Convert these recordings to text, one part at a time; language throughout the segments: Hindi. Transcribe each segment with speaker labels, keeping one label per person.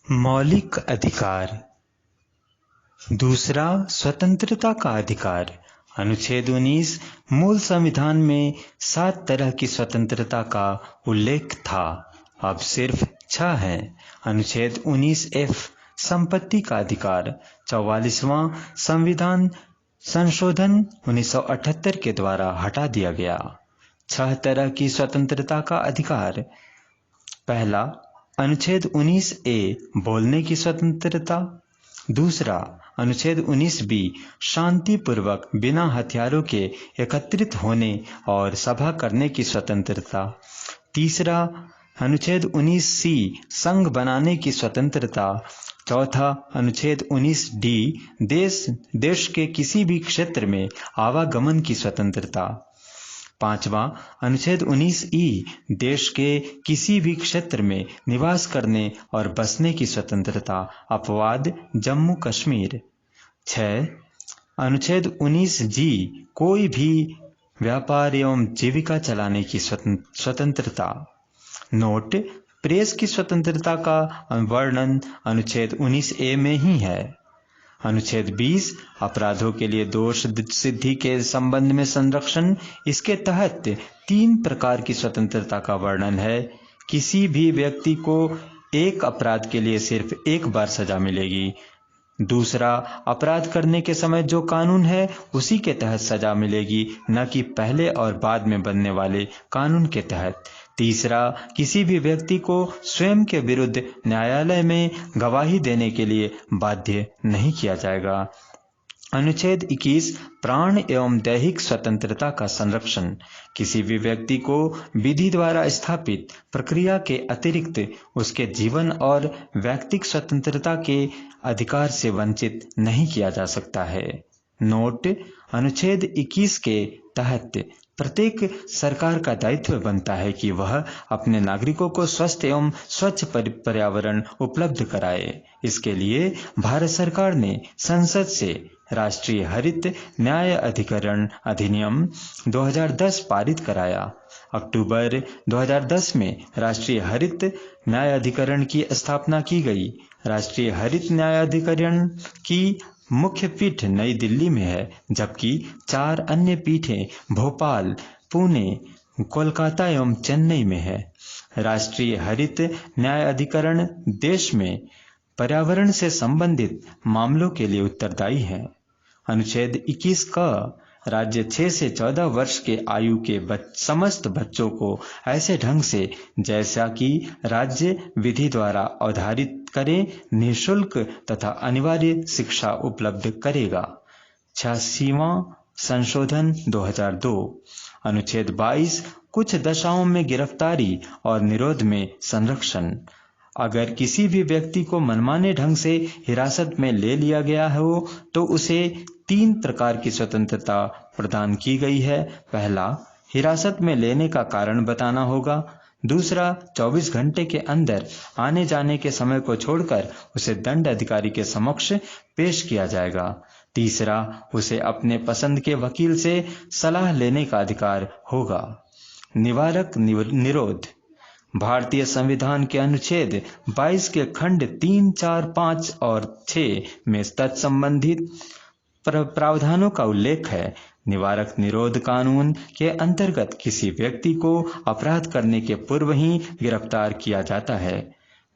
Speaker 1: मौलिक अधिकार। दूसरा, स्वतंत्रता का अधिकार। अनुच्छेद 19 मूल संविधान में 7 तरह की स्वतंत्रता का उल्लेख था, अब सिर्फ 6 है। अनुच्छेद 19F संपत्ति का अधिकार। 44वां संविधान संशोधन 1978 के द्वारा हटा दिया गया। 6 तरह की स्वतंत्रता का अधिकार। पहला, अनुच्छेद 19A बोलने की स्वतंत्रता। दूसरा, अनुच्छेद 19B शांतिपूर्वक बिना हथियारों के एकत्रित होने और सभा करने की स्वतंत्रता। तीसरा, अनुच्छेद 19C संघ बनाने की स्वतंत्रता। चौथा, अनुच्छेद 19D देश के किसी भी क्षेत्र में आवागमन की स्वतंत्रता। पांचवा, अनुच्छेद 19E देश के किसी भी क्षेत्र में निवास करने और बसने की स्वतंत्रता, अपवाद जम्मू कश्मीर। 6, अनुच्छेद 19G कोई भी व्यापार एवं जीविका चलाने की स्वतंत्रता। नोट, प्रेस की स्वतंत्रता का वर्णन अनुच्छेद 19A में ही है। अनुच्छेद 20 अपराधों के लिए दोष सिद्धि के संबंध में संरक्षण। इसके तहत 3 प्रकार की स्वतंत्रता का वर्णन है। किसी भी व्यक्ति को एक अपराध के लिए सिर्फ एक बार सजा मिलेगी। दूसरा, अपराध करने के समय जो कानून है उसी के तहत सजा मिलेगी, न कि पहले और बाद में बनने वाले कानून के तहत। तीसरा, किसी भी व्यक्ति को स्वयं के विरुद्ध न्यायालय में गवाही देने के लिए बाध्य नहीं किया जाएगा। अनुच्छेद 21 प्राण एवं दैहिक स्वतंत्रता का संरक्षण। किसी भी व्यक्ति को विधि द्वारा स्थापित प्रक्रिया के अतिरिक्त उसके जीवन और व्यक्तिगत स्वतंत्रता के अधिकार से वंचित नहीं किया जा सकता है। नोट, अनुच्छेद 21 के तहत प्रत्येक सरकार का दायित्व बनता है कि वह अपने नागरिकों को स्वस्थ एवं स्वच्छ पर्यावरण उपलब्ध कराए। इसके लिए भारत सरकार ने संसद से राष्ट्रीय हरित न्याय अधिकरण अधिनियम 2010 पारित कराया। अक्टूबर 2010 में राष्ट्रीय हरित न्याय अधिकरण की स्थापना की गई। राष्ट्रीय हरित न्याय अधिकरण की मुख्य पीठ नई दिल्ली में है, जबकि 4 अन्य पीठें भोपाल, पुणे, कोलकाता एवं चेन्नई में है। राष्ट्रीय हरित न्याय अधिकरण देश में पर्यावरण से संबंधित मामलों के लिए उत्तरदायी है। अनुच्छेद 21 का राज्य 6 से 14 वर्ष के आयु के समस्त बच्चों को ऐसे ढंग से जैसा कि राज्य विधि द्वारा अवधारित करे निःशुल्क तथा अनिवार्य शिक्षा उपलब्ध करेगा। 86वां संशोधन 2002। अनुच्छेद 22 कुछ दशाओं में गिरफ्तारी और निरोध में संरक्षण। अगर किसी भी व्यक्ति को मनमाने ढंग से हिरासत में ले लिया गया हो तो उसे 3 प्रकार की स्वतंत्रता प्रदान की गई है। पहला, हिरासत में लेने का कारण बताना होगा। दूसरा, 24 घंटे के अंदर आने जाने के समय को छोड़कर उसे दंड अधिकारी के समक्ष पेश किया जाएगा। तीसरा, उसे अपने पसंद के वकील से सलाह लेने का अधिकार होगा। निवारक निरोध। भारतीय संविधान के अनुच्छेद 22 के खंड 3, 4, 5 और 6 में तत्संबंधित प्रावधानों का उल्लेख है। निवारक निरोध कानून के अंतर्गत किसी व्यक्ति को अपराध करने के पूर्व ही गिरफ्तार किया जाता है।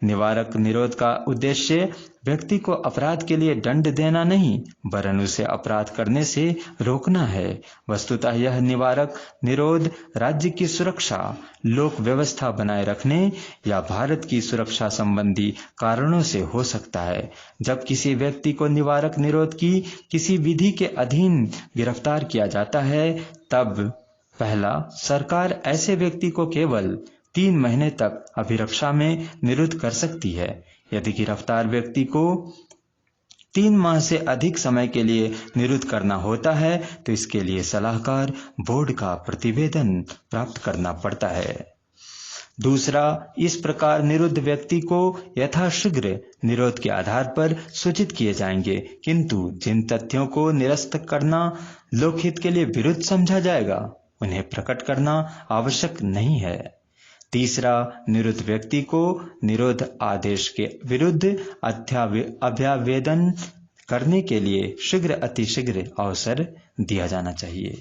Speaker 1: निवारक निरोध का उद्देश्य व्यक्ति को अपराध के लिए दंड देना नहीं, वरन उसे अपराध करने से रोकना है। वस्तुतः यह निवारक निरोध राज्य की सुरक्षा, लोक व्यवस्था बनाए रखने या भारत की सुरक्षा संबंधी कारणों से हो सकता है। जब किसी व्यक्ति को निवारक निरोध की किसी विधि के अधीन गिरफ्तार किया जाता है, तब पहला, सरकार ऐसे व्यक्ति को केवल 3 महीने तक अभिरक्षा में निरुद्ध कर सकती है। यदि गिरफ्तार व्यक्ति को 3 माह से अधिक समय के लिए निरुद्ध करना होता है तो इसके लिए सलाहकार बोर्ड का प्रतिवेदन प्राप्त करना पड़ता है। दूसरा, इस प्रकार निरुद्ध व्यक्ति को यथाशीघ्र निरोध के आधार पर सूचित किए जाएंगे, किंतु जिन तथ्यों को निरस्त करना लोकहित के लिए विरुद्ध समझा जाएगा उन्हें प्रकट करना आवश्यक नहीं है। तीसरा, निरुद्ध व्यक्ति को निरोध आदेश के विरुद्ध अभ्यावेदन करने के लिए शीघ्र अतिशीघ्र अवसर दिया जाना चाहिए।